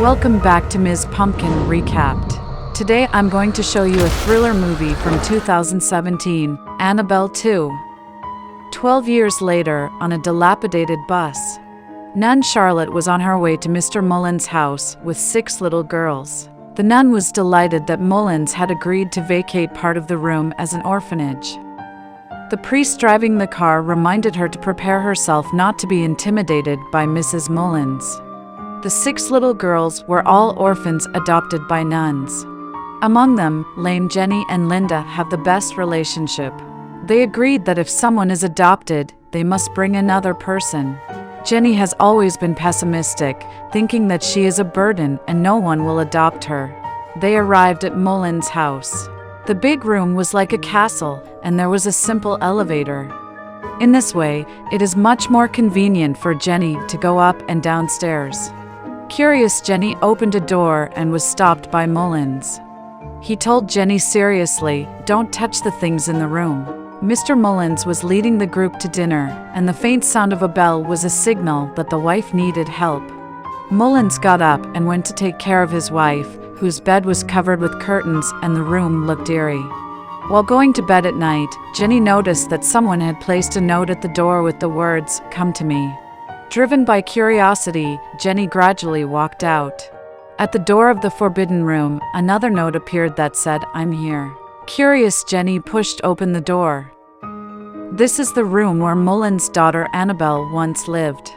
Welcome back to Ms. Pumpkin Recapped. Today I'm going to show you a thriller movie from 2017, Annabelle 2. 12 years later, on a dilapidated bus, nun Charlotte was on her way to Mr. Mullins' house with 6 little girls. The nun was delighted that Mullins had agreed to vacate part of the room as an orphanage. The priest driving the car reminded her to prepare herself not to be intimidated by Mrs. Mullins. The 6 little girls were all orphans adopted by nuns. Among them, lame Jenny and Linda have the best relationship. They agreed that if someone is adopted, they must bring another person. Jenny has always been pessimistic, thinking that she is a burden and no one will adopt her. They arrived at Mullins' house. The big room was like a castle, and there was a simple elevator. In this way, it is much more convenient for Jenny to go up and downstairs. Curious Jenny opened a door and was stopped by Mullins. He told Jenny seriously, "Don't touch the things in the room." Mr. Mullins was leading the group to dinner, and the faint sound of a bell was a signal that the wife needed help. Mullins got up and went to take care of his wife, whose bed was covered with curtains and the room looked eerie. While going to bed at night, Jenny noticed that someone had placed a note at the door with the words, "Come to me." Driven by curiosity, Jenny gradually walked out. At the door of the forbidden room, another note appeared that said, "I'm here." Curious Jenny pushed open the door. This is the room where Mullins' daughter Annabelle once lived.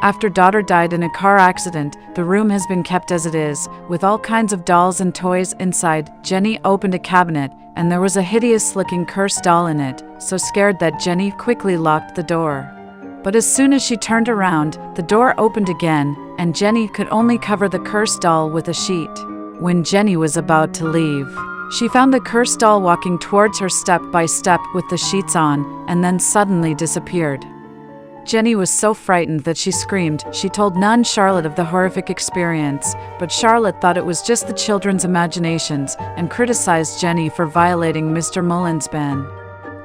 After daughter died in a car accident, the room has been kept as it is, with all kinds of dolls and toys inside. Jenny opened a cabinet, and there was a hideous-looking cursed doll in it, so scared that Jenny quickly locked the door. But as soon as she turned around, the door opened again, and Jenny could only cover the cursed doll with a sheet. When Jenny was about to leave, she found the cursed doll walking towards her step by step with the sheets on, and then suddenly disappeared. Jenny was so frightened that she screamed. She told nun Charlotte of the horrific experience, but Charlotte thought it was just the children's imaginations and criticized Jenny for violating Mr. Mullins' ban.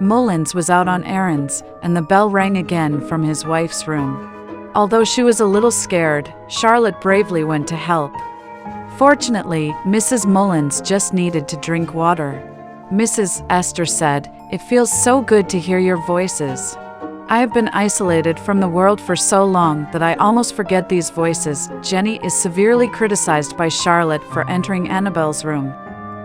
Mullins was out on errands, and the bell rang again from his wife's room. Although she was a little scared, Charlotte bravely went to help. Fortunately, Mrs. Mullins just needed to drink water. Mrs. Esther said, "It feels so good to hear your voices. I have been isolated from the world for so long that I almost forget these voices." Jenny is severely criticized by Charlotte for entering Annabelle's room.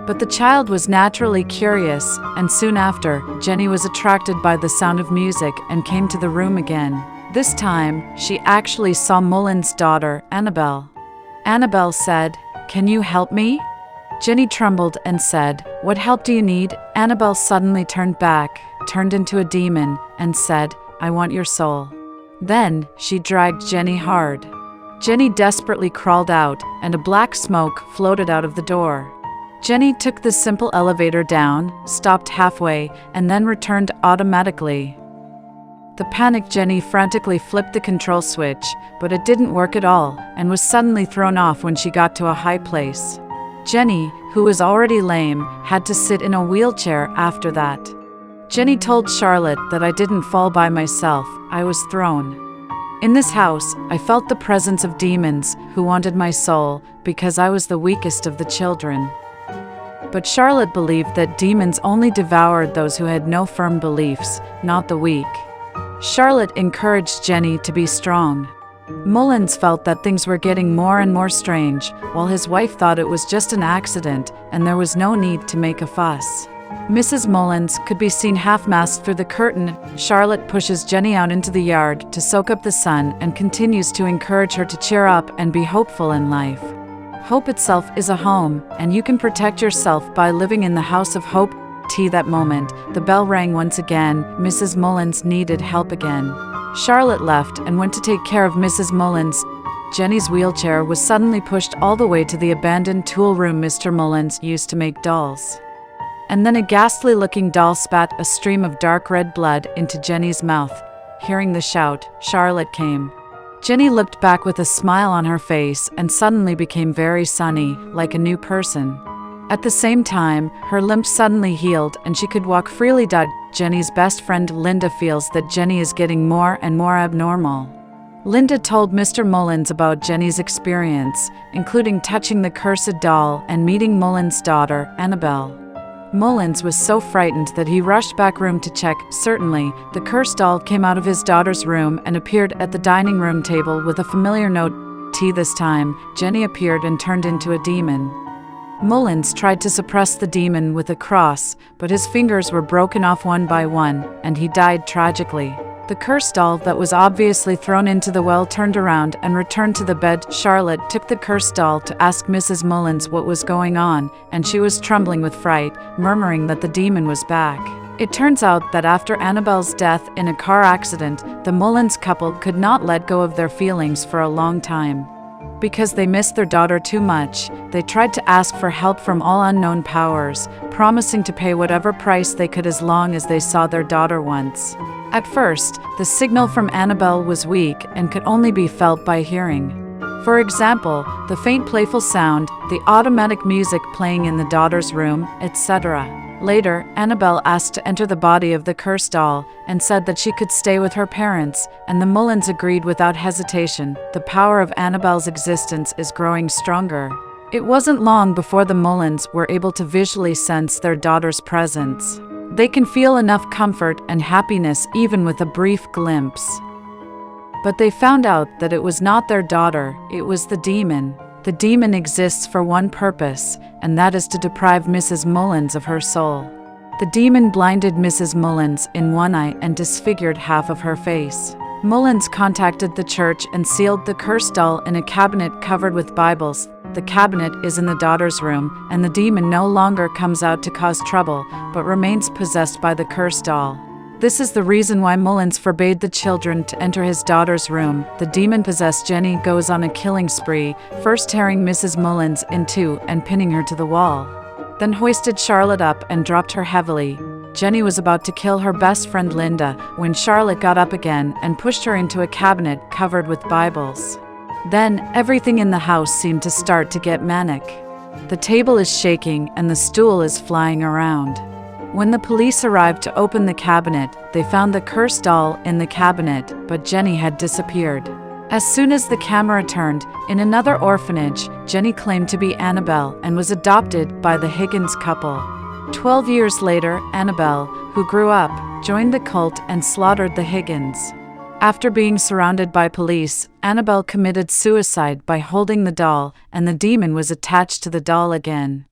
But the child was naturally curious, and soon after, Jenny was attracted by the sound of music and came to the room again. This time, she actually saw Mullins' daughter, Annabelle. Annabelle said, "Can you help me?" Jenny trembled and said, "What help do you need?" Annabelle suddenly turned back, turned into a demon, and said, "I want your soul." Then, she dragged Jenny hard. Jenny desperately crawled out, and a black smoke floated out of the door. Jenny took the simple elevator down, stopped halfway, and then returned automatically. The panicked Jenny frantically flipped the control switch, but it didn't work at all, and was suddenly thrown off when she got to a high place. Jenny, who was already lame, had to sit in a wheelchair after that. Jenny told Charlotte that "I didn't fall by myself, I was thrown. In this house, I felt the presence of demons who wanted my soul because I was the weakest of the children." But Charlotte believed that demons only devoured those who had no firm beliefs, not the weak. Charlotte encouraged Jenny to be strong. Mullins felt that things were getting more and more strange, while his wife thought it was just an accident and there was no need to make a fuss. Mrs. Mullins could be seen half-masked through the curtain. Charlotte pushes Jenny out into the yard to soak up the sun and continues to encourage her to cheer up and be hopeful in life. Hope itself is a home, and you can protect yourself by living in the house of hope. That moment, the bell rang once again. Mrs. Mullins needed help again. Charlotte left and went to take care of Mrs. Mullins. Jenny's wheelchair was suddenly pushed all the way to the abandoned tool room Mr. Mullins used to make dolls. And then a ghastly-looking doll spat a stream of dark red blood into Jenny's mouth. Hearing the shout, Charlotte came. Jenny looked back with a smile on her face and suddenly became very sunny, like a new person. At the same time, her limp suddenly healed and she could walk freely. Jenny's best friend Linda feels that Jenny is getting more and more abnormal. Linda told Mr. Mullins about Jenny's experience, including touching the cursed doll and meeting Mullins' daughter, Annabelle. Mullins was so frightened that he rushed back room to check. Certainly, the cursed doll came out of his daughter's room and appeared at the dining room table with a familiar note. This time, Jenny appeared and turned into a demon. Mullins tried to suppress the demon with a cross, but his fingers were broken off one by one, and he died tragically. The cursed doll that was obviously thrown into the well turned around and returned to the bed. Charlotte took the cursed doll to ask Mrs. Mullins what was going on, and she was trembling with fright, murmuring that the demon was back. It turns out that after Annabelle's death in a car accident, the Mullins couple could not let go of their feelings for a long time. Because they missed their daughter too much, they tried to ask for help from all unknown powers, promising to pay whatever price they could as long as they saw their daughter once. At first, the signal from Annabelle was weak and could only be felt by hearing. For example, the faint playful sound, the automatic music playing in the daughter's room, etc. Later, Annabelle asked to enter the body of the cursed doll and said that she could stay with her parents, and the Mullins agreed without hesitation. The power of Annabelle's existence is growing stronger. It wasn't long before the Mullins were able to visually sense their daughter's presence. They can feel enough comfort and happiness even with a brief glimpse. But they found out that it was not their daughter, it was the demon. The demon exists for one purpose, and that is to deprive Mrs. Mullins of her soul. The demon blinded Mrs. Mullins in one eye and disfigured half of her face. Mullins contacted the church and sealed the cursed doll in a cabinet covered with Bibles. The cabinet is in the daughter's room, and the demon no longer comes out to cause trouble, but remains possessed by the cursed doll. This is the reason why Mullins forbade the children to enter his daughter's room. The demon-possessed Jenny goes on a killing spree, first tearing Mrs. Mullins in two and pinning her to the wall. Then hoisted Charlotte up and dropped her heavily. Jenny was about to kill her best friend Linda when Charlotte got up again and pushed her into a cabinet covered with Bibles. Then, everything in the house seemed to start to get manic. The table is shaking and the stool is flying around. When the police arrived to open the cabinet, they found the cursed doll in the cabinet, but Jenny had disappeared. As soon as the camera turned, in another orphanage, Jenny claimed to be Annabelle and was adopted by the Higgins couple. 12 years later, Annabelle, who grew up, joined the cult and slaughtered the Higgins. After being surrounded by police, Annabelle committed suicide by holding the doll, and the demon was attached to the doll again.